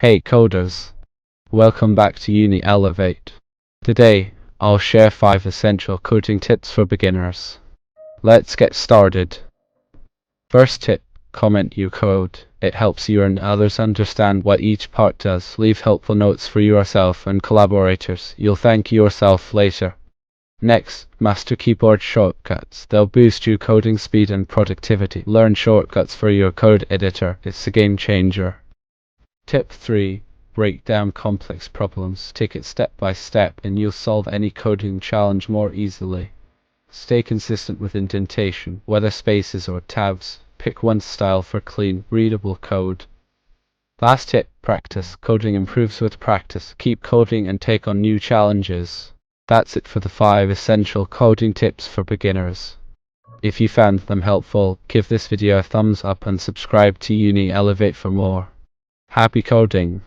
Hey coders, welcome back to unielevate. Today, I'll share 5 essential coding tips for beginners. Let's get started. First tip, comment your code. It helps you and others understand what each part does. Leave helpful notes for yourself and collaborators. You'll thank yourself later. Next, master keyboard shortcuts. They'll boost your coding speed and productivity. Learn shortcuts for your code editor. It's a game changer. Tip 3. Break down complex problems. Take it step by step and you'll solve any coding challenge more easily. Stay consistent with indentation, whether spaces or tabs. Pick one style for clean, readable code. Last tip, practice. Coding improves with practice. Keep coding and take on new challenges. That's it for the 5 essential coding tips for beginners. If you found them helpful, give this video a thumbs up and subscribe to unielevate for more. Happy coding!